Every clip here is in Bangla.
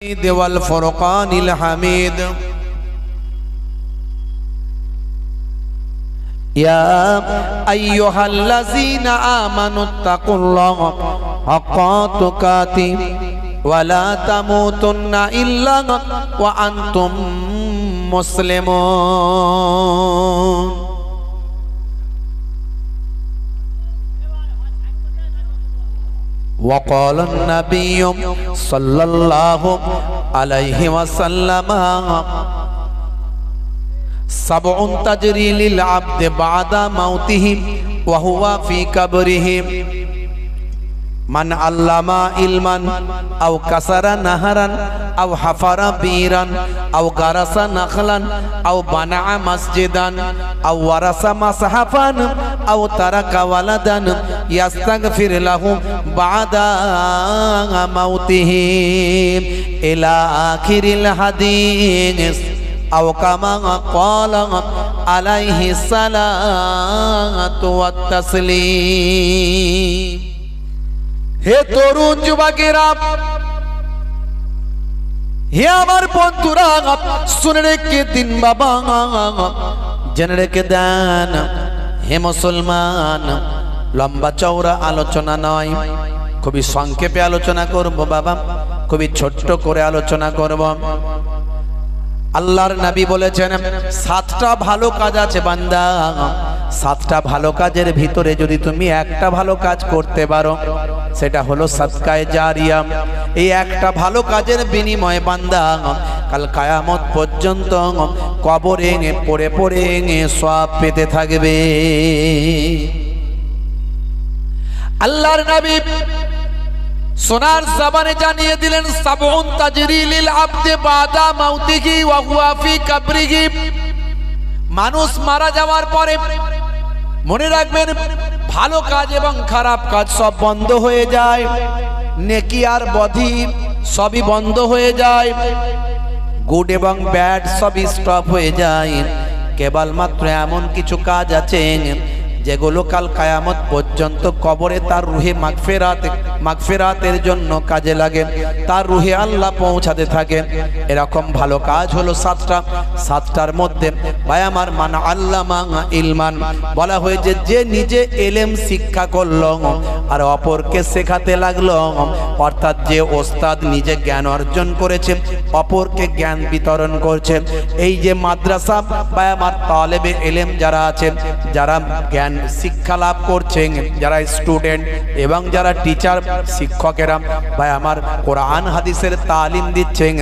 والفرقان الحميد يا أيها الذين آمنوا اتقوا الله حق تقاته ولا تموتن إلا وأنتم مسلمون وقال النبي صلى الله عليه وسلم سبع تجري للعبد بعد موته وهو في قبره من علم علما أو كسر نهرا أو حفر بيرا أو غرس نخلا أو بنى مسجدا أو ورث مصحفا أو ترك ولدا يستغفر له بعد موته إلى آخر الحديث أو كما قال عليه الصلاة والتسليم হে তরুণ যুবকেরা, হে আমার বন্ধুরা, শুনে রেখে দিন বাবা, জেনে রেখে দেন হে মুসলমান। লম্বা চওড়া আলোচনা নয়, খুবই সংক্ষেপে আলোচনা করব বাবা, খুবই ছোট্ট করে আলোচনা করব। আল্লাহর নবী বলেছেন 7টা ভালো কাজ আছে বান্দা, 7টা ভালো কাজের ভিতরে যদি তুমি একটা ভালো কাজ করতে পারো সেটা হলো সাদকায়ে জারিয়া। এই একটা ভালো কাজের বিনিময়ে বান্দা কাল কিয়ামত পর্যন্ত কবরে পড়ে পড়ে সওয়াব পেতে থাকবে। আল্লাহর নবী সোনার জবানে জানিয়ে দিলেন সাবউন তাজরি লিল আবদি বাদা মাউতিহি ওয়া হুয়া ফি কবরিহি। মানুষ মারা যাওয়ার পরে মনে রাখবেন ভালো কাজ এবং খারাপ কাজ সব বন্ধ হয়ে যায়, নেকি আর বদি সবই বন্ধ হয়ে যায়, গুড এবং ব্যাড সবই স্টপ হয়ে যায়। কেবলমাত্র এমন কিছু কাজ আছে যেগুলো কাল কিয়ামত পর্যন্ত কবরে তার রুহে মাগফিরাতের জন্য কাজে লাগে, তার রুহে আল্লাহ পৌঁছাতে থাকে। এরকম ভালো কাজ হলো 7টা। 7টার মধ্যে ভাই আমার মান আল্লামা ইলমান বলা হয়েছে যে নিজে এলেম শিক্ষা করলো আর অপরকে শেখাতে লাগলো, অর্থাৎ যে ওস্তাদ নিজে জ্ঞান অর্জন করেছে অপরকে জ্ঞান বিতরণ করছে। এই যে মাদ্রাসা ভাই আমার তালেবে এলেম যারা আছেন, যারা জ্ঞান শিক্ষা লাভ করছেন, যারা স্টুডেন্ট এবং যারা টিচার শিক্ষকেরা ভাই আমার কোরআন হাদিসের তালিম দিচ্ছেন,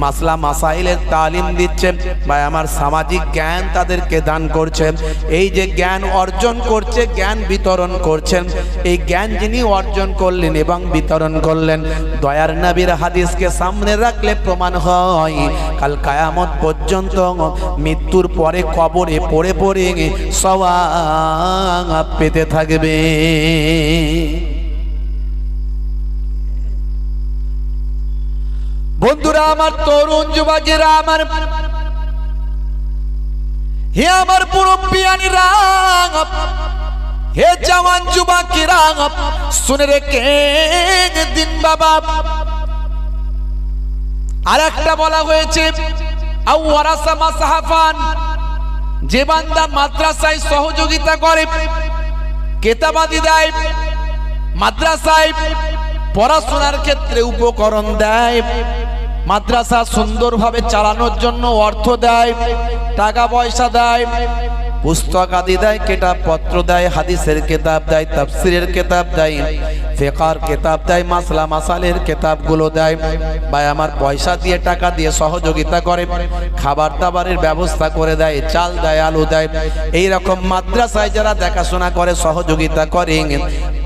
মাসলা মাসাইলের তালিম দিচ্ছেন, ভাই আমার সামাজিক জ্ঞান তাদেরকে দান করছেন। এই যে জ্ঞান অর্জন করছে, জ্ঞান বিতরণ করছেন, এই জ্ঞান যিনি অর্জন করলেন এবং বিতরণ করলেন, দয়ার নবীর হাদিসকে সামনে রাখলে প্রমাণ হয় কাল কিয়ামত পর্যন্ত মৃত্যুর পরে কবরে পড়ে পড়ে সওয়াব পেতে থাকবে। বন্ধুরা আমার, তরুণ যুবকেরা আমার, হে আমার মুরব্বিয়ানিরা, হে জওয়ান যুবকেরা, শুনে রেখে দিন বাবা। আর একটা বলা হয়েছে আও ওয়ারাসা মাসহাফান, যে বান্দা মাদ্রাসায় সহযোগিতা করে, কেতাবাদি দেয়, মাদ্রাসায় পড়াশোনার ক্ষেত্রে উপকরণ দেয়, মাদ্রাসা সুন্দরভাবে চালানোর জন্য অর্থ দেয়, টাকা পয়সা দেয়, পুস্তক আদি দেয়, কিতাব পত্র দেয়, হাদিসের কিতাব দেয়, তাফসীরের কিতাব দেয়, ফিকহের কিতাব দেয়, মাসলা মাসালের কিতাবগুলো দেয়, ভাই আমার পয়সা দিয়ে টাকা দিয়ে সহযোগিতা করে, খাবার দাবারের ব্যবস্থা করে দেয়, চাল দেয়, আলু দেয়। এই রকম মাদ্রাসায় যারা দেখাশোনা করে, সহযোগিতা করে,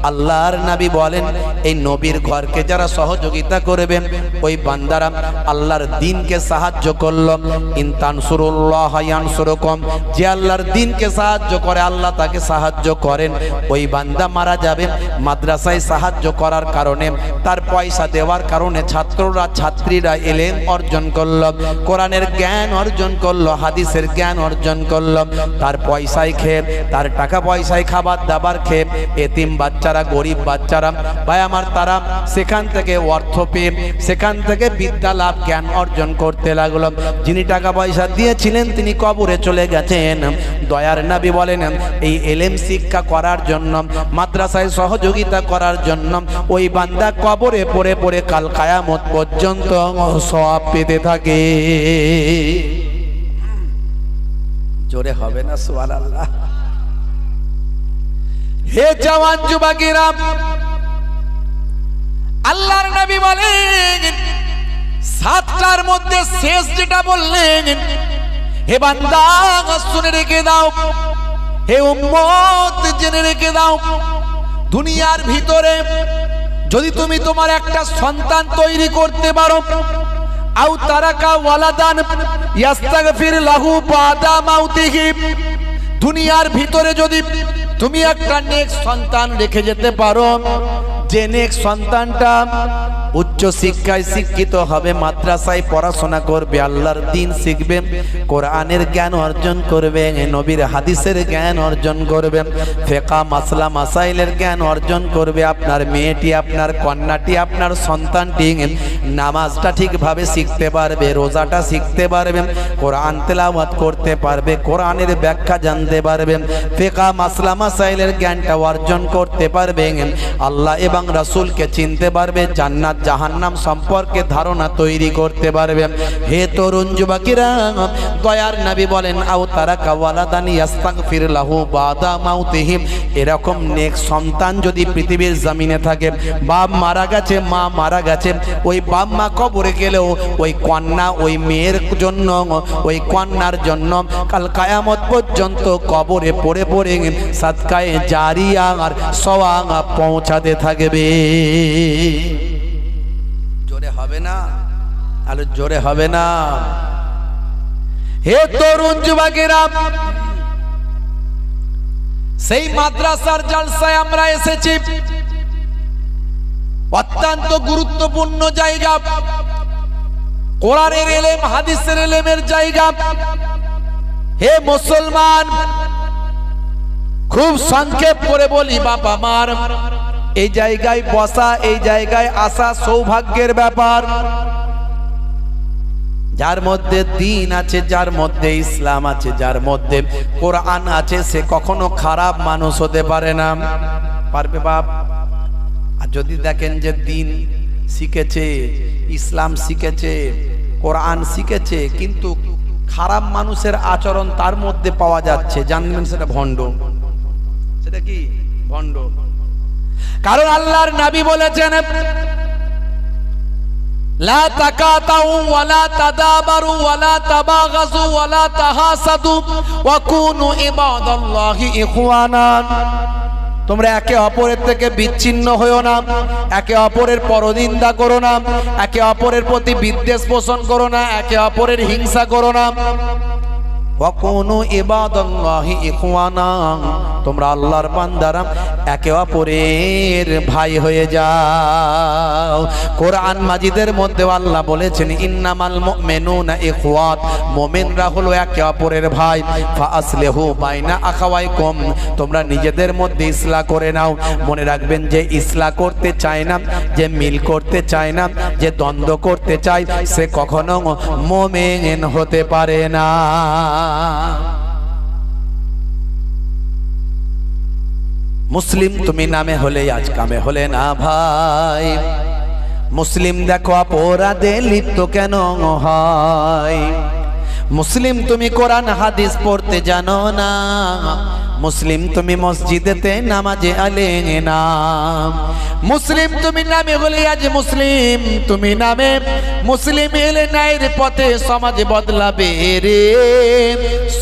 আল্লাহর নবী বলেন এই নবীর ঘরকে যারা সহযোগিতা করবেন ওই বান্দারা আল্লাহর দ্বীনকে সাহায্য করল। ইন তানসুরুল্লাহ ইয়ানসুরকুম, যে আল্লাহর দ্বীনকে সাহায্য করে আল্লাহ তাকে সাহায্য করেন। ওই বান্দা মারা যাবে মাদ্রাসায় সাহায্য সাহায্য করার কারণে, তার পয়সা দেওয়ার কারণে ছাত্ররা ছাত্রীরা ইলম অর্জন করলো, কোরআনের জ্ঞান অর্জন করলো, হাদিসের জ্ঞান অর্জন করলো। তার পয়সায় খেয়ে, তার টাকা পয়সায় খাবার দাবার খেয়ে এতিম বাচ্চারা, গরিব বাচ্চারা ভাই আমার, তারা সেখান থেকে অর্থ পেয়ে সেখান থেকে বিদ্যা লাভ, জ্ঞান অর্জন করতে লাগলো। যিনি টাকা পয়সা দিয়েছিলেন তিনি কবরে চলে গেছেন। দয়ার নবী বলেন এই ইলম শিক্ষা করার জন্য, মাদ্রাসায় সহযোগিতা করার জন্য ওই বান্দা কবরে পড়ে পড়ে কাল কিয়ামত পর্যন্ত সওয়াব পেতে থাকে। জোরে হবে না সুবহানাল্লাহ? হে জওয়ান যুবকেরা, আল্লাহর নবী বলেন সাতটার মধ্যে শেষ যেটা বললেন, হে বান্দা শুনে রেখে দাও, হে উম্মত জেনে রেখে দাও, দুনিয়ার ভিতরে যদি তুমি তোমার একটা সন্তান তৈরি করতে পারো, আও তারাকা ওয়ালাদান ইস্তাগফির লাহু বাদা মাউতিহি, দুনিয়ার ভিতরে যদি তুমি একটা নেক সন্তান রেখে যেতে পারো, যে নেক সন্তানটা উচ্চ শিক্ষায় শিক্ষিত হবে, মাদ্রাসায় পড়াশোনা করবে, আল্লাহর দ্বীন শিখবে, কোরআনের জ্ঞান অর্জন করবে, নবীর হাদিসের জ্ঞান অর্জন করবে, ফিকহ মাসলা মাসাইলের জ্ঞান অর্জন করবে, আপনার মেয়েটি, আপনার কন্যাটি, আপনার সন্তানটি নামাজটা ঠিকভাবে শিখতে পারবে, রোজাটা শিখতে পারবে, কোরআন তেলাওয়াত করতে পারবে, কোরআনের ব্যাখ্যা জানতে পারবে, ফিকহ মাসলা মাসাইলের জ্ঞানটা অর্জন করতে পারবে, আল্লাহ এবং রাসূলকে চিনতে পারবে, জান্নাত জাহান্নাম সম্পর্কে ধারণা তৈরি করতে পারবে। হে তরুণ যুবকেরা, দয়ার নবী বলেন আও তারাকা ওয়ালাদান ইস্তাগফির লাহু বাদা মাউতিহি, এরকম নেক সন্তান যদি পৃথিবীর জমিনে থাকে, বাপ মারা গেছে, মা মারা গেছে, ওই বাপ মা কবরে গেলেও ওই কন্যা, ওই মেয়ের জন্য, ওই কন্যার জন্য কাল কিয়ামত পর্যন্ত কবরে পড়ে পড়ে সাদকায়ে জারিয়া আর সওয়াব পৌঁছাতে থাকবে। জোরে হবে না? আর জোরে হবে না? হে তরুণ যুবকেরা, সেই মাদ্রাসার জলসায় আমরা এসেছি, অত্যন্ত গুরুত্বপূর্ণ জায়গা, কোরআনের ইলম হাদিসের ইলমের জায়গা। হে মুসলমান, খুব সংক্ষেপ করে বলি বাবা মার, এই জায়গায় বসা, এই জায়গায় আসা সৌভাগ্যের ব্যাপার। যার মধ্যে দ্বীন আছে, যার মধ্যে ইসলাম আছে, যার মধ্যে কোরআন আছে, সে কখনো খারাপ মানুষ হতে পারে না। পারবে বাপ? আর যদি দেখেন যে দ্বীন শিখেছে, ইসলাম শিখেছে, কোরআন শিখেছে, কিন্তু খারাপ মানুষের আচরণ তার মধ্যে পাওয়া যাচ্ছে, জানবেন সেটা ভণ্ড। সেটা কি? ভণ্ড। কারণ আল্লাহর নবী বলেছেন লা তাকাতাউ ওয়ালা তাদাবারু ওয়ালা তাবাগাজু ওয়ালা তাহাসাদু ওয়া কুনু ইবাদাল্লাহি ইখওয়ানা, তোমরা একে অপরের থেকে বিচ্ছিন্ন হইও না, একে অপরের পরনিন্দা করো না, একে অপরের প্রতি বিদ্বেষ পোষণ করো না, একে অপরের হিংসা করো না। ওয়াকুনু ইবাদাল্লাহি ইখওয়ানা, তোমরা আল্লাহর বান্দারা একে অপরের ভাই হয়ে যাও। কোরআন মাজিদের মধ্যে আল্লাহ বলেছেন ইন্নামাল মুমিনুনা ইখওয়াত, মুমিনরা হলো একে অপরের ভাই। ফাআসলিহু বাইনা আখাওয়াইকুম, তোমরা নিজেদের মধ্যে ইসলাহ করে নাও। মনে রাখবেন, যে ইসলাহ করতে চায় না, যে মিল করতে চায় না, যে দ্বন্দ্ব করতে চায়, সে কখনো মুমিন হতে পারে না। মুসলিম তুমি নামে হলে আজ কামে হলে না ভাই। মুসলিম দেখো অপরাধে লিপ্ত কেন হয়। মুসলিম তুমি কোরআন হাদিস পড়তে জানো না। মুসলিম তুমি মসজিদেতে নামাজে আলে না। মুসলিম তুমি নামে হলে আজ মুসলিম তুমি নামে মুসলিম এলে নাইর পথে সমাজ বদলাবে রে,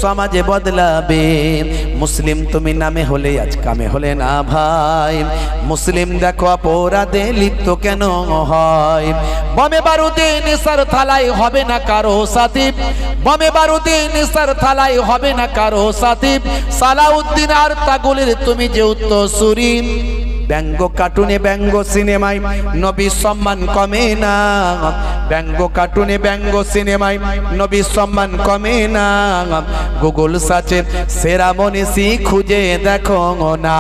সমাজে বদলাবে। মুসলিম তুমি নামে হলে আজ কামে হলে না ভাই। মুসলিম দেখো অপরাধে লিপ্ত কেন হয়। বমে বারুদে নেশার থালায় হবে না কারো সাথী, বমে বারুদে নেশার থালায় হবে না কারো সাথী। সালাউদ্দিন আর তাগুলের তুমি যে উত্তরসূরি, ব্যঙ্গ কার্টুনে ব্যঙ্গ সিনেমায় নবীর সম্মান কমে না, ব্যঙ্গ কার্টুনে ব্যঙ্গ সিনেমায় নবীর সম্মান কমে না। গুগল সার্চে সেরা মনীষী খুঁজে দেখো না।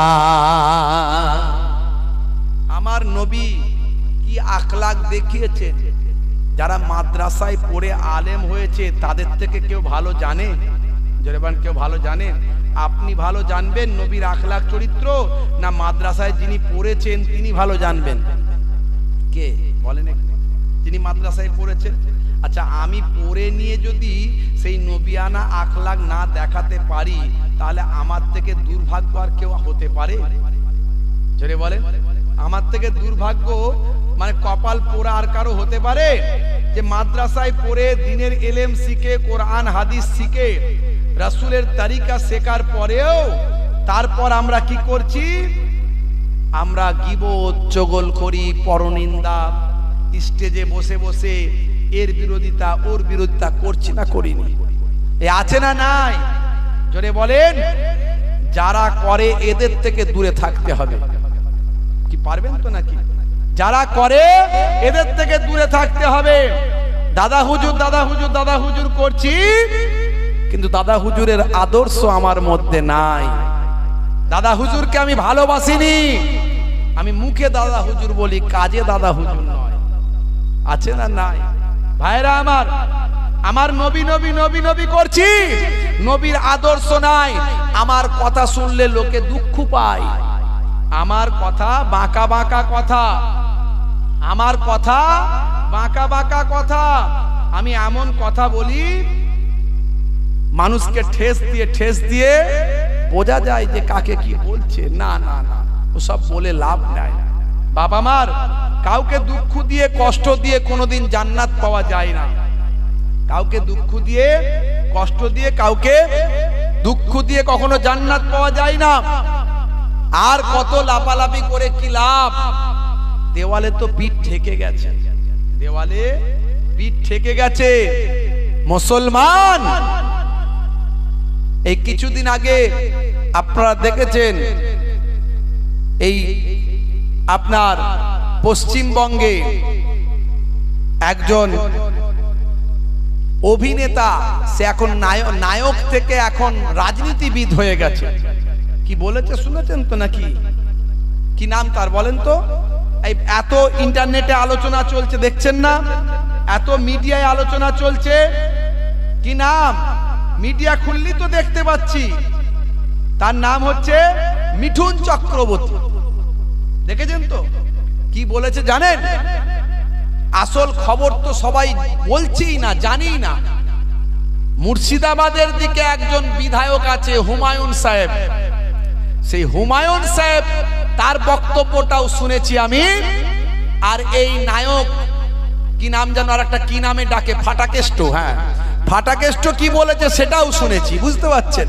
আমার নবী কি আখলাক দেখিয়েছেন, যারা মাদ্রাসায় পড়ে আলেম হয়েছে তাদের থেকে কেউ ভালো জানে? জোরেবান কেউ ভালো জানেন? আপনি ভালো জানবেন নবীর আখলাক চরিত্র, না মাদ্রাসায় যিনি পড়েছেন তিনি ভালো জানবেন? কে বলেন? যিনি মাদ্রাসায় পড়েছেন। আচ্ছা, আমি পড়ে নিয়ে যদি সেই নবিয়ানা আখলাক না দেখাতে পারি, তাহলে আমার থেকে দুর্ভাগ্য আর কেউ হতে পারে? জোরে বলেন। আমার থেকে দুর্ভাগ্য মানে কপাল পোড়া আর কারো হতে পারে? যে মাদ্রাসায় পড়ে দিনের এলেম শিখে, কোরআন হাদিস শিখে, রাসূলের তরিকা শেখার পরেও তারপর আমরা কি করছি? আমরা গীবত, চগলখড়ি, পরনিন্দা, স্টেজে বসে বসে এর বিরোধিতা ওর বিরোধিতা করছি না করিনি? এ আছে না নাই? জোরে বলেন। যারা করে এদের থেকে দূরে থাকতে হবে। কি পারবেন তো নাকি? যারা করে এদের থেকে দূরে থাকতে হবে। দাদা হুজুর দাদা হুজুর দাদা হুজুর করছি, কিন্তু দাদা হুজুরের আদর্শ আমার মধ্যে নাই। দাদা হুজুরকে আমি ভালোবাসিনি, আমি মুখে দাদা হুজুর বলি, কাজে দাদা হুজুর নয়। আছে না নাই? ভাইরা আমার, আমার নবী নবী নবী নবী করছি, নবীর আদর্শ নাই। আমার কথা শুনলে লোকে দুঃখ পায়, আমার কথা বাঁকা বাঁকা কথা, আমার কথা বাঁকা বাঁকা কথা। আমি এমন কথা বলি মানুষকে ঠেস দিয়ে বোঝা যায় যে কাকে কি বলছে। না না না, ওসব বলে লাভ নাই। বাবা মার, কাউকে দুঃখ দিয়ে কষ্ট দিয়ে কোনোদিন জান্নাত পাওয়া যায় না। কাউকে দুঃখ দিয়ে কষ্ট দিয়ে, কাউকে দুঃখ দিয়ে কখনো জান্নাত পাওয়া যায় না। আর কত লাপালাপি করে কি লাভ? দেওয়ালে তো পিঠ ঠেকে গেছে, দেওয়ালে পিঠ ঠেকে গেছে। মুসলমান, এই কিছুদিন আগে আপনারা দেখেছেন, এই আপনার পশ্চিমবঙ্গে একজন অভিনেতা, সে এখন নায়ক থেকে এখন রাজনীতিবিদ হয়ে গেছে। কি বলেছে শুনেছেন তো নাকি? কি নাম তার বলেন তো? এই এত ইন্টারনেটে আলোচনা চলছে, দেখছেন না? এত মিডিয়ায় আলোচনা চলছে। কি নাম? মিডিয়া খুললি তো দেখতে পাচ্ছি। তার নাম হচ্ছে মিঠুন চক্রবর্তী। দেখেছেন তো? কি বলেছে জানেন? আসল খবর তো সবাই বলছেই না, জানি না। মুর্শিদাবাদের দিকে একজন বিধায়ক আছে, হুমায়ুন সাহেব। সেই হুমায়ুন সাহেব, তার বক্তব্যটাও শুনেছি আমি। আর এই নায়ক কি নাম জানো, আর একটা কি নামে ডাকে, ফাটাকেষ্ট। হ্যাঁ, ফাটাকেষ্ট কি বলেছে সেটাও শুনেছি, বুঝতে পারছেন?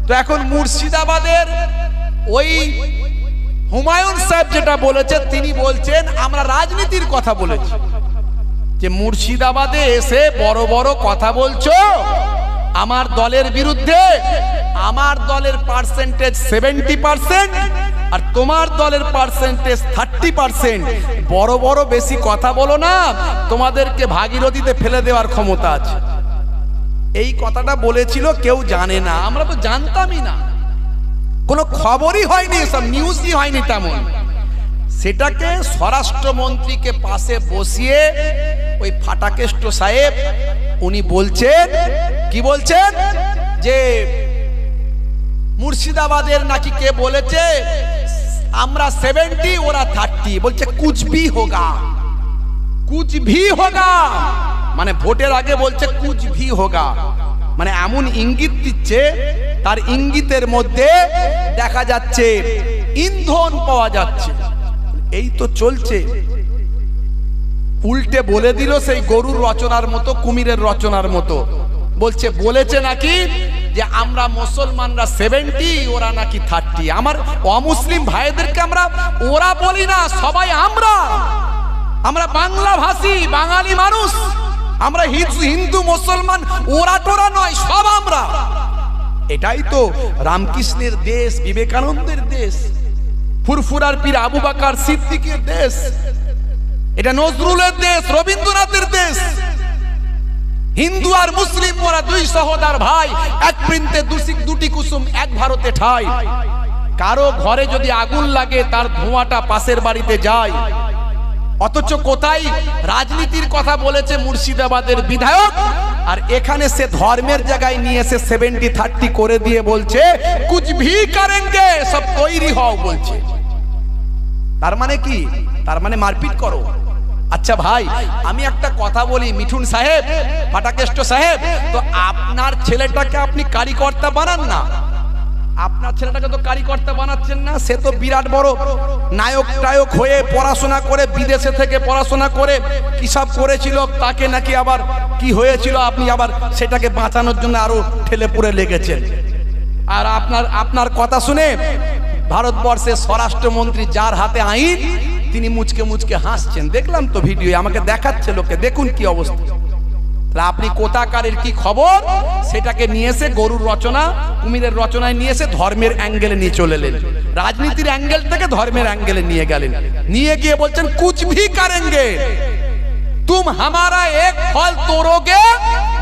তো এখন মুর্শিদাবাদের ওই হুমায়ুন সাহেব যেটা বলেছে, তিনি বলছেন আমরা রাজনীতির কথা বলেছি, যে মুর্শিদাবাদে এসে বড় বড় কথা বলছো আমার দলের বিরুদ্ধে। আমার দলের পার্সেন্টেজ 70% আর তোমার দলের পার্সেন্টেজ 30%। বড় বড় বেশি কথা বলো না, তোমাদেরকে ভাগীরথীতে ফেলে দেওয়ার ক্ষমতা আছে। এই কথাটা বলেছিল, কেউ জানে না, আমরা তো জানতামই না, কোনো খবরই হয়নি, সব নিউজই হয়নি তেমন। সেটাকে স্বরাষ্ট্রমন্ত্রীকে পাশে বসিয়ে ওই ফাটাকেষ্ট সাহেব উনি বলছেন, কি বলছেন, যে মুর্শিদাবাদের নাকি কে বলেছে আমরা 70 ওরা 30, বলছে কুছ ভি হোগা, কুছ ভি হোগা, মানে ভোটের আগে বলছে কুছ ভি হোগা, মানে এমন ইঙ্গিত দিচ্ছে, তার ইঙ্গিতের মধ্যে দেখা যাচ্ছে ইন্ধন পাওয়া যাচ্ছে। এই তো চলছে। উল্টে বলে দিল সেই গরুর রচনার মতো, কুমিরের রচনার মতো। বলছে, বলেছে নাকি যে আমরা মুসলমানরা 70 ওরা নাকি 30। আমার অমুসলিম ভাইদেরকে আমরা ওরা বলি না, সবাই আমরা বাংলা ভাষী বাঙালি মানুষ, আমরা হিন্দু মুসলমান ওরা টোরা নয়, সব আমরা। এটাই তো রামকৃষ্ণের দেশ, বিবেকানন্দের দেশ। ফুরফুরার পীর আবু বকর সিদ্দিকের দেশ, এটা নজরুলের দেশ, রবীন্দ্রনাথের দেশ। হিন্দু আর মুসলিম মোরা দুই সহোদর ভাই, এক বৃন্তে দুটি কুসুম এক ভারতে ঠাই। কারো ঘরে যদি আগুন লাগে তার ধোঁয়াটা পাশের বাড়িতে যায়। অথচ কোথায় রাজনীতির কথা বলেছে মুর্শিদাবাদের বিধায়ক, আর এখানে সে ধর্মের জায়গায় নিয়ে এসে 70-30 করে দিয়ে বলছে কুছ ভি করেঙ্গে, সব তৈরি হও বলছে। তার মানে কি? তার মানে মারপিট করো। আচ্ছা ভাই, আমি একটা কথা বলি, মিঠুন সাহেব, ফাটাকেষ্ট সাহেব, তো আপনার ছেলেটাকে আপনি কারিকর্তা বানান না। আপনার ছেলেটাকে তো কারিকর্তা বানাচ্ছেন না, সে তো বিরাট বড় নায়ক টায়ক হয়ে পড়াশোনা করে, বিদেশে থেকে পড়াশোনা করে কি সব করেছিল, তাকে নাকি আবার কি হয়েছিল, আপনি আবার সেটাকে বাঁচানোর জন্য আরো ঠেলে পুরে লেগেছেন। আর আপনার কথা শুনে ভারতবর্ষের স্বরাষ্ট্রমন্ত্রী, যার হাতে আইন, তিনি মুচকে মুচকে হাসছেন। দেখলাম তো ভিডিও, আমাকে দেখাচ্ছে লোকে, দেখুন কি অবস্থা। আপনি কোথাকারের কি খবর, সেটাকে নিয়ে এসে গরুর রচনা, কুমিরের রচনায় নিয়ে এসে ধর্মের অ্যাঙ্গেলে নিয়ে চলে এলেন। রাজনীতির অ্যাঙ্গেল থেকে ধর্মের অ্যাঙ্গেলে নিয়ে গেলেন। নিয়ে গিয়ে বলছেন কুছ ভি করেঙ্গে, তুম হামারা এক ফল তোড়োগে।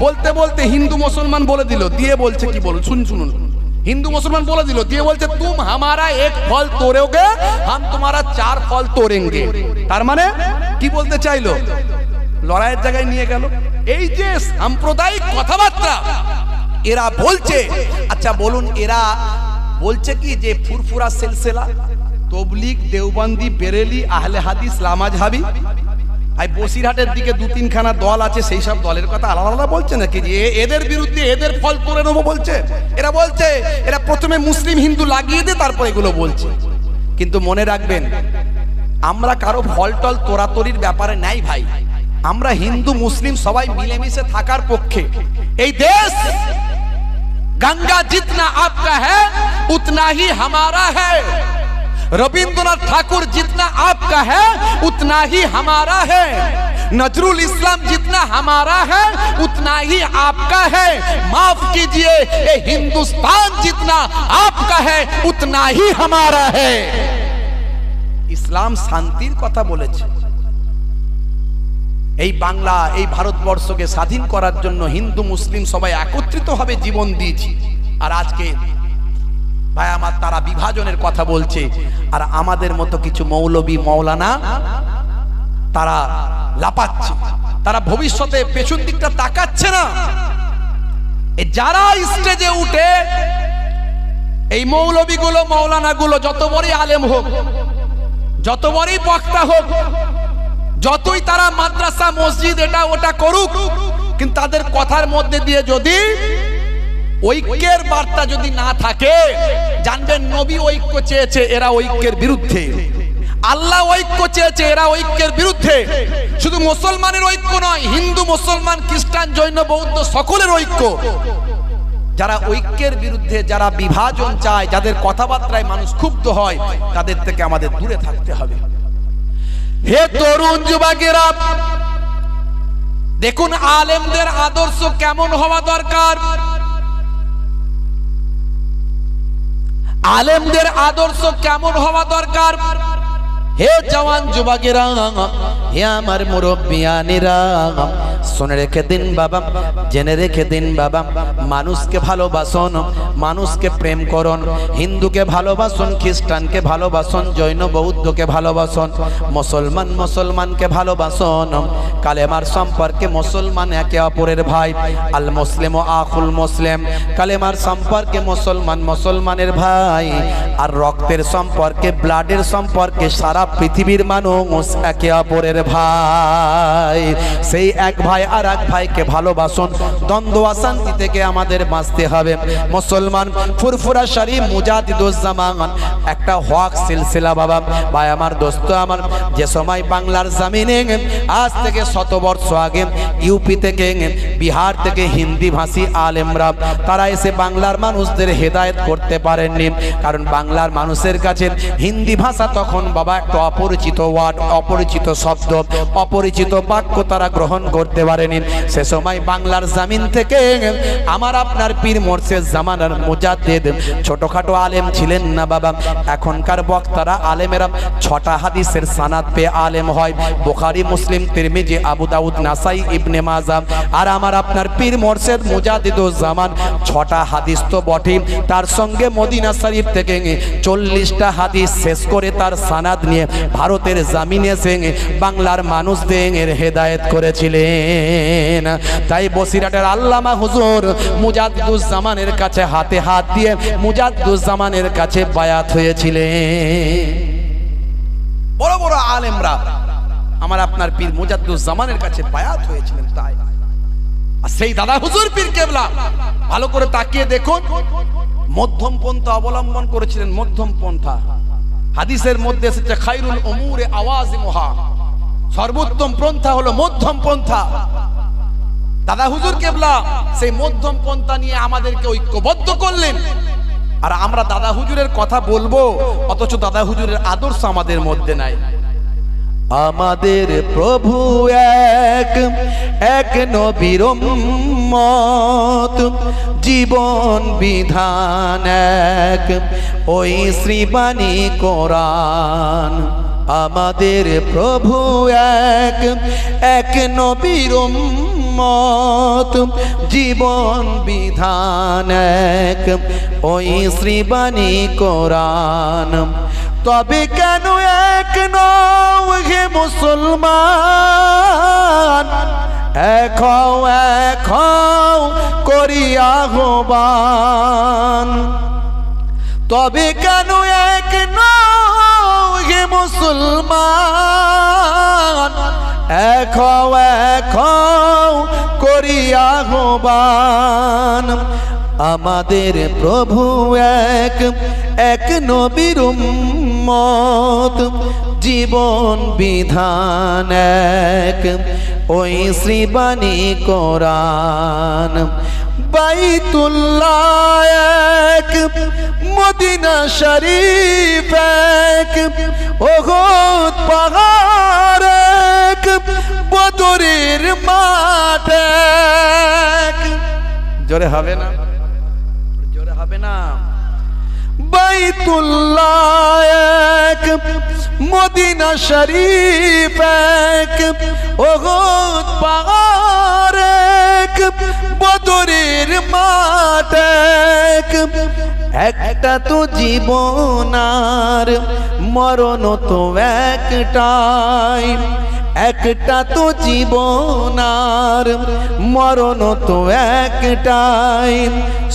বলতে বলতে হিন্দু মুসলমান বলে দিল, দিয়ে বলছে কি বলুন, শুনুন। হিন্দু মুসলমান বলে দিল, দিয়ে বলছে তুম হামারা এক ফল তোড়োগে, হাম তোমারা 4 ফল তোড়েঙ্গে। তার মানে কি বলতে চাইলো? লড়াইয়ের জায়গায় নিয়ে গেল। এই যে সাম্প্রদায়িক কথাবার্তা এরা বলছে। আচ্ছা বলুন, এরা বলছে কি যে ফুরফুরা সিলসিলা, তবলিগ, দেওবন্দি, বেরেলি, আহলে হাদিস, লামাজহাবি, আর বসিরহাটের দিকে 2-3খানা দল আছে, সেই সব দলের কথা আলাদা আলাদা বলছে নাকি যে এদের বিরুদ্ধে এদের ফল করে নেবো বলছে? এরা বলছে এরা প্রথমে মুসলিম হিন্দু লাগিয়ে দে, তারপর এগুলো বলছে। কিন্তু মনে রাখবেন, আমরা কারো ফল টল তোরাতরির ব্যাপারে নাই ভাই। আমরা হিন্দু মুসলিম সবাই মিলেমিশে থাকার পক্ষে। এই দেশ গঙ্গা जितना आपका है उतना ही हमारा है, रविंद्रनाथ ठाकुर जितना आपका है उतना ही हमारा है, नजरुल इस्लाम जितना हमारा है उतना ही आपका है। माफ कीजिए, ये हिंदुस्तान जितना आपका है उतना ही हमारा है। इस्लाम शांतिर कथा बोलेছে। এই বাংলা, এই ভারতবর্ষকে স্বাধীন করার জন্য হিন্দু মুসলিম সবাই একত্রিত ভাবে জীবন দিয়েছি। আর আজকে ভাই আমার, তারা বিভাজনের কথা বলছে। আর আমাদের মতো কিছু মৌলবী মৌলানা তারা লাপাচ্ছে, তারা ভবিষ্যতে পেছন দিকটা তাকাচ্ছে না। যারা স্টেজে উঠে এই মৌলবীগুলো, মৌলানাগুলো, যত বড়ই আলেম হোক, যত বড়ই বক্তা হোক, যতই তারা মাদ্রাসা মসজিদ এটা ওটা করুক, কিন্তু তাদের কথার মধ্যে দিয়ে যদি ঐক্যের বার্তা যদি না থাকে, জানবেন নবী ঐক্য চেয়েছে, এরা ঐক্যের বিরুদ্ধে। আল্লাহ ঐক্য চেয়েছে, এরা ঐক্যের বিরুদ্ধে। শুধু মুসলমানের ঐক্য নয়, হিন্দু, মুসলমান, খ্রিস্টান, জৈন, বৌদ্ধ সকলের ঐক্য। যারা ঐক্যের বিরুদ্ধে, যারা বিভাজন চায়, যাদের কথাবার্তায় মানুষ ক্ষুব্ধ হয়, তাদের থেকে আমাদের দূরে থাকতে হবে। হে তরুণ যুবকেরা, দেখুন আলেমদের আদর্শ কেমন হওয়া দরকার। আলেমদের আদর্শ কেমন হওয়া দরকার। হে জওয়ান যুবকেরা, হে আমার মুরব্বিয়ানেরা, শুনে রেখে দিন বাবা, জেনে রেখে দিন বাবা, মানুষকে ভালোবাসুন, মানুষকে প্রেম করুন, হিন্দুকে ভালোবাসুন, খ্রিস্টানকে ভালোবাসুন, জৈন বৌদ্ধকে ভালোবাসুন, মুসলমান মুসলমানকে ভালোবাসুন। কালেমার সম্পর্কে মুসলমান একে অপরের ভাই, আল মুসলিম আখুল মুসলিম। কালেমার সম্পর্কে মুসলমান মুসলমানের ভাই, আর রক্তের সম্পর্কে, ব্লাডের সম্পর্কে সারা পৃথিবীর মানুষ একে অপরের ভাই। সেই এক ভাই আর এক ভাইকে ভালোবাসুন। দ্বন্দ্ব অশান্তি থেকে আমাদের বাঁচতে হবে। মুসলমান ফুরফুরা শরীফ মুজাদ্দিদুজ্জামান একটা হক সিলসিলা বাবা। ভাই আমার, দোস্ত আমার, যে সময় বাংলার জমিনে আজ থেকে 100 বর্ষ আগে ইউপি থেকে, বিহার থেকে হিন্দি ভাষী আলেমরা তারা এসে বাংলার মানুষদের হেদায়েত করতে পারেননি, কারণ বাংলার মানুষের কাছে হিন্দি ভাষা তখন বাবা একটা হয়তো অপরিচিত ওয়ার্ড, অপরিচিত শব্দ, অপরিচিত বাক্য তারা গ্রহণ করতে পারেনি। সে সময় বাংলার জামিন থেকে আমার আপনার পীর মোর্শেদ জামানার মুজাদ্দিদ, ছোটখাটো আলেম ছিলেন না বাবা। এখনকার বক্তারা আলেমেরা 6টা হাদিসের সানাদ পেয়ে আলেম হয়, বুখারী, মুসলিম, তিরমিজি, আবু দাউদ, নাসাই, ইবনে মাজাহ। আর আমার আপনার পীর মোর্শেদ মুজাদ্দিদুজ জামান 6টা হাদিস তো বটে, তার সঙ্গে মদিনা শরীফ থেকে 40টা হাদিস শেষ করে তার সানাদ নিয়ে ভারতের জামিনে এসে বাংলার মানুষদের হেদায়েত করেছিলেন। তাই বসিরহাটের আল্লামা হুজুর মুজাদ্দিদুজ জামানের কাছে হাতে হাত দিয়ে মুজাদ্দিদুজ জামানের কাছে বায়াত হয়েছিলেন। বড় বড় আলেমরা আমার আপনার পীর মুজাদ্দিদুজ জামানের কাছে বায়াত হয়েছিলেন। তাই আর সেই দাদা হুজুর পীর কেবলা ভালো করে তাকিয়ে দেখুন, মধ্যম পন্থা অবলম্বন করেছিলেন। মধ্যম পন্থা হাদিসের মধ্যে এসেছে খায়রুল উমুরে আওয়াজিমুহা, সর্বোত্তম পন্থা হলো মধ্যম পন্থা। দাদা হুজুর কেবলা সেই মধ্যম পন্থা নিয়ে আমাদেরকে ঐক্যবদ্ধ করলেন। আর আমরা দাদা হুজুরের কথা বলবো, অথচ দাদা হুজুরের আদর্শ আমাদের মধ্যে নাই। আমাদের প্রভু এক, এক নবীর উম্মত, জীবন বিধান এক, ওই শ্রীবাণী কোরআন। আমাদের প্রভু এক, এক নবীর উম্মত, জীবন বিধান এক, ওই শ্রীবাণী কোরআন। তবে কেন এক নও হে মুসলমান, এক হও করিয়া আহ্বান। তবে কেন এক নও হে মুসলমান, এক হও করিয়া আহ্বান। আমাদের প্রভু এক, এক নবীর উম্মত, জীবন বিধান এক, ওই শ্রীবাণী কোরআন। বাইতুল্লাহ এক, মদিনা শরীফ এক, উহুদ পাহাড় এক, বদরের মাঠ এক। জোরে হবে না? জোরে হবে না? বাইতুল্লাহ এক, মদিনা শরীফ এক, উহুদ পাহাড় এক, বদরের মাঠ এক। একটা তো জীবন আর মরণ তো একটাই, একটা তো জীবন আর মরণ তো একটাই।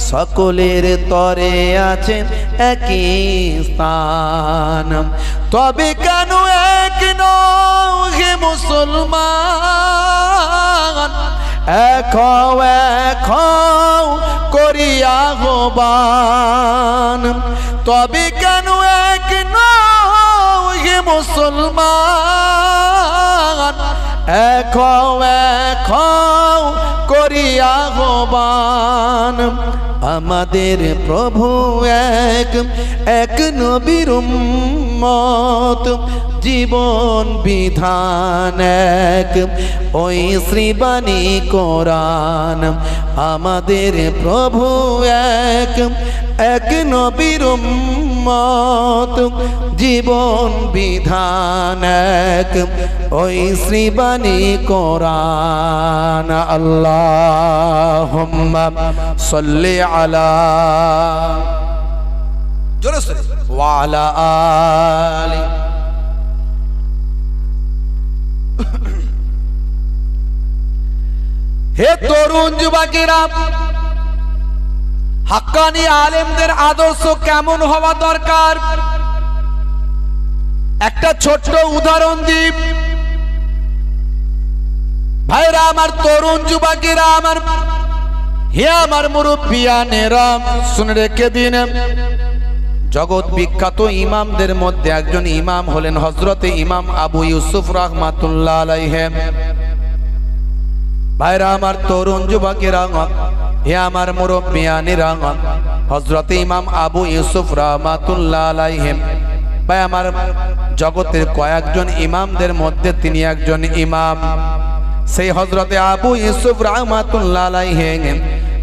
সকলের তরে আছে একই স্থান। তবে কেন এক নও হে মুসলমান, এক হও করিয়া আহ্বান। তবে কেন এক নও হে মুসলমান, এক হও করিয়া আহ্বান। আমাদের প্রভু এক, এক নবীর উম্মত, জীবন বিধান এক, ওই শ্রীবাণী কোরআন। আমাদের প্রভু এক, এক নবীর উম্মত, জীবন বিধান এক, ওই শ্রীবাণী কোরআন। আল্লাহুম্মা সাল্লি আলা ওয়া আলা আলি। হে তরুণ যুবকেরা, হাক্কানি আলেমদের আদর্শ কেমন হওয়া দরকার একটা ছোট্ট উদাহরণ দিই। ভাইরা আমার, তরুণ যুবকেরা আমার, হে আমার মুরব্বিয়ানেরা, শুনে রেখে দিন। জগৎ বিখ্যাত ইমামদের মধ্যে একজন ইমাম হলেন হযরতে ইমাম আবু ইউসুফ রাহমাতুল্লাহ আলাইহি। ভাইরা আমার, তরুণ যুবকেরা, হে আমার মুরব্বিয়ানেরা, হযরতে ইমাম আবু ইউসুফ রাহমাতুল্লাহ আলাইহি। ভাই আমার, জগতের কয়েকজন ইমামদের মধ্যে তিনি একজন ইমাম। সেই হযরতে আবু ইউসুফ রাহমাতুল্লাহ আলাইহি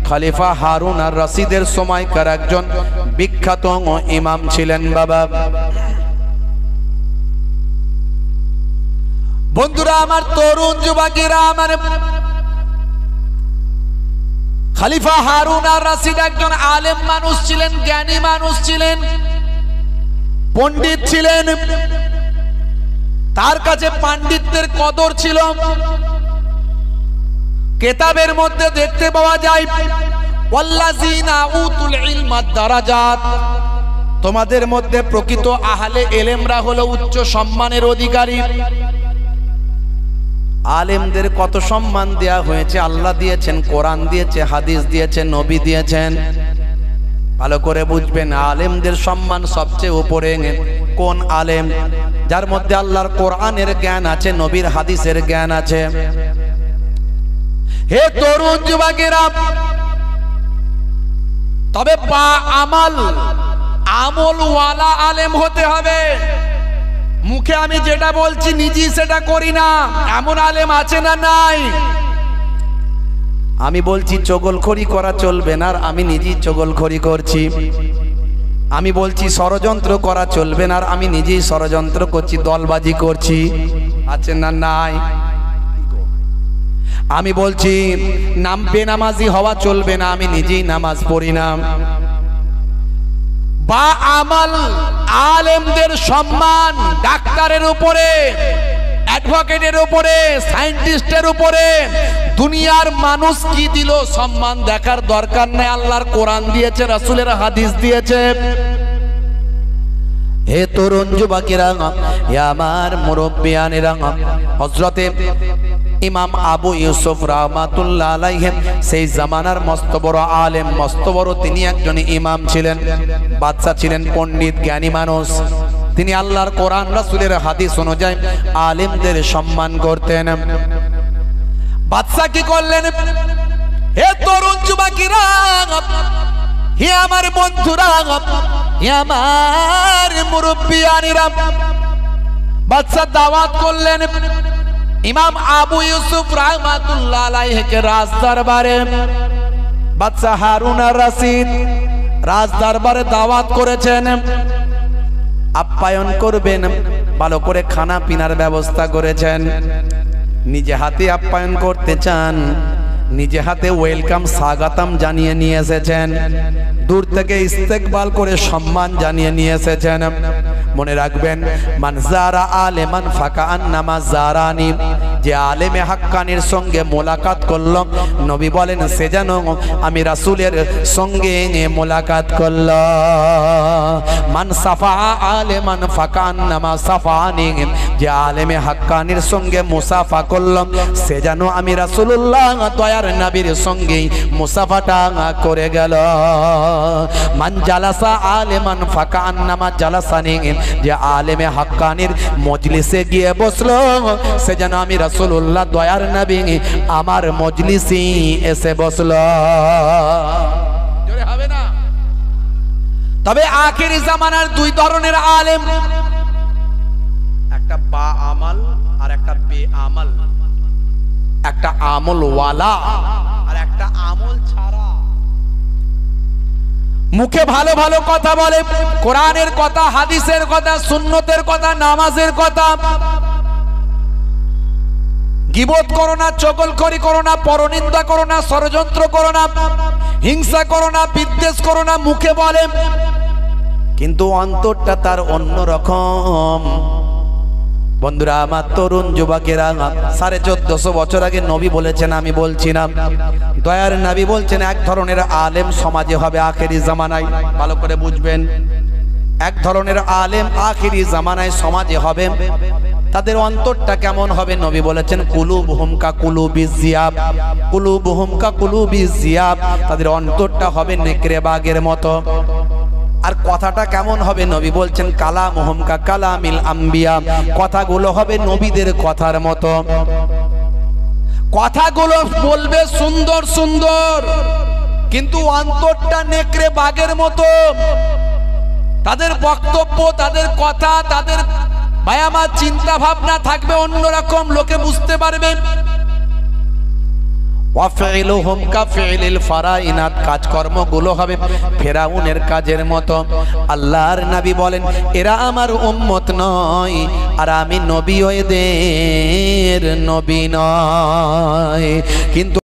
খলিফা হারুন আর রশিদের সময়কার একজন বিখ্যাত ইমাম ছিলেন। বাবা বন্ধুরা আমার, তরুণ যুবকেরা আমার, খলিফা হারুন আর রশিদ একজন আলেম মানুষ ছিলেন, জ্ঞানী মানুষ ছিলেন, পণ্ডিত ছিলেন। তার কাছে পাণ্ডিত্যের কদর ছিল। কিতাবের মধ্যে দেখতে পাওয়া যায় ওয়াল্লাযিনা উতুল ইলমা দারাজাত, তোমাদের মধ্যে প্রকৃত আহলে ইলমরা হলো উচ্চ সম্মানের অধিকারী। আলেমদের কত সম্মান দেয়া হয়েছে, আল্লাহ দিয়েছেন, কোরআন দিয়েছে, হাদিস দিয়েছেন, নবী দিয়েছেন। ভালো করে বুঝবেন, আলেমদের সম্মান সবচেয়ে উপরে। কোন আলেম? যার মধ্যে আল্লাহর কোরআনের জ্ঞান আছে, নবীর হাদিসের জ্ঞান আছে। হে তরুণ যুবকেরা, তবে আমলওয়ালা আলেম হতে হবে। মুখে আমি যেটা বলছি নিজেই সেটা করি না, এমন আলেম আছে না নাই? আমি বলছি চগলখড়ি করা চলবে না, আর আমি নিজেই চগলখড়ি করছি। আমি বলছি ষড়যন্ত্র করা চলবে না, আর আমি নিজেই ষড়যন্ত্র করছি, দলবাজি করছি। আছে না নাই? আমি বলছি বেনামাজি হওয়া চলবে না, আমি নিজেই নামাজ পড়ি না। বা আমল আলেমদের সম্মান ডাক্তারের উপরে, অ্যাডভোকেটের উপরে, সায়েন্টিস্টের উপরে দুনিয়ার মানুষ কি দিল সম্মান দেখার দরকার নেই। আল্লাহর কোরআন দিয়েছে, রাসূলের হাদিস দিয়েছে। হে তরুণ যুবকেরা, হে আমার মুরব্বিয়ানেরা, হযরতে ইমাম আবু ইউসুফ রাহমাতুল্লাহ আলাইহি সেই জামানার মস্ত বড় আলেম, মস্ত বড় তিনি একজন ইমাম ছিলেন, বাদশা ছিলেন, পণ্ডিত জ্ঞানী মানুষ। তিনি আল্লাহর কোরআন রাসূলের হাদিস অনুযায়ী আলেমদের সম্মান করতেন। বাদশা কি করলেন? হে তরুণ যুবকেরা, হে আমার বন্ধুরা, হে আমার মুরব্বিয়ানেরা, বাদশা দাওয়াত করলেন ইমাম আবু ইউসুফ রাহমাতুল্লাহ আলাইহিকে রাজ দরবারে। বাদশা হারুন আর রশিদ রাজ দরবারে দাওয়াত করেছেন, আপ্যায়ন করবেন, ভালো করে খানা পিনার ব্যবস্থা করেছেন। নিজে হাতে আপ্যায়ন করতে চান, নিজে হাতে ওয়েলকাম স্বাগতম জানিয়ে নিয়ে এসেছেন, দূর থেকে ইস্তেকবাল করে সম্মান জানিয়ে নিয়ে এসেছেন। মনে রাখবেন, মান যারা আলেমান ফাকান্নামা যারানি, যে আলেমে হাক্কানির সঙ্গে মোলাকাত করল, নবী বলেন সে যেন আমি রাসূলের সঙ্গে মোলাকাত করল। মান সাফা আলেমান ফাকান্নামা সাফানি, যে আলেমে হাক্কানির সঙ্গে মুসাফা করল, সে যেন আমি রাসূলুল্লাহ দয়ার নবীর সঙ্গে মুসাফাটা করে গেল। মান জালাসা আলেমান ফাকান্নামা জালাসানি, যে আলেমে হাক্কানির মজলিসে গিয়ে বসলো, সে যেন আমি রাসূলুল্লাহ দয়ার নবী আমার মজলিসে এসে বসলো। জোরে হবে না? তবে আখেরি জামানার দুই ধরনের আলেম, একটা বা আমল আর একটা বে আমল, একটা আমলওয়ালা আর একটা আমল ছাড়া। মুখে ভালো ভালো কথা বলে, কোরআনের কথা, হাদিসের কথা, সুন্নতের কথা, নামাজের কথা। গীবত করো না, চগলখড়ি করো না, পরনিন্দা করো না, ষড়যন্ত্র করো না, হিংসা করো না, বিদ্বেষ করো না, মুখে বলে, কিন্তু অন্তরটা তার অন্যরকম। বন্ধুরা আমার, তরুণ যুবকেরা, 1450 বছর আগে নবী বলেছেন, আমি বলছি না, দয়ার নবী বলছেন এক ধরনের আলেম সমাজে হবে আখেরি জামানায়। ভালো করে বুঝবেন, এক ধরনের আলেম আখেরি জামানায় সমাজে হবে। তাদের অন্তরটা কেমন হবে? নবী বলেছেন কুলুবুহুম কা কুলুবিজ জিয়াব, কুলুবুহুম কা কুলুবিজ জিয়াব, তাদের অন্তরটা হবে নেকড়ে বাঘের মতো। আর কথাটা কেমন হবে? নবী বলছেন কালামুহুম কা কালামিল আম্বিয়া, কথাগুলো হবে নবীদের কথার মতো। কথাগুলো বলবে সুন্দর সুন্দর, কিন্তু অন্তরটা নেকড়ে বাঘের মতো। তাদের বক্তব্য, তাদের কথা, তাদের ভাই আমার চিন্তা ভাবনা থাকবে অন্যরকম, লোকে বুঝতে পারবে। ওয়াফিলুহুম কাফিলিল ফারাইনাত, কাজকর্মগুলো হবে ফেরাউনের কাজের মতো। আল্লাহর নবী বলেন এরা আমার উম্মত নয়, আর আমি নবী এদের নবী নয়। কিন্তু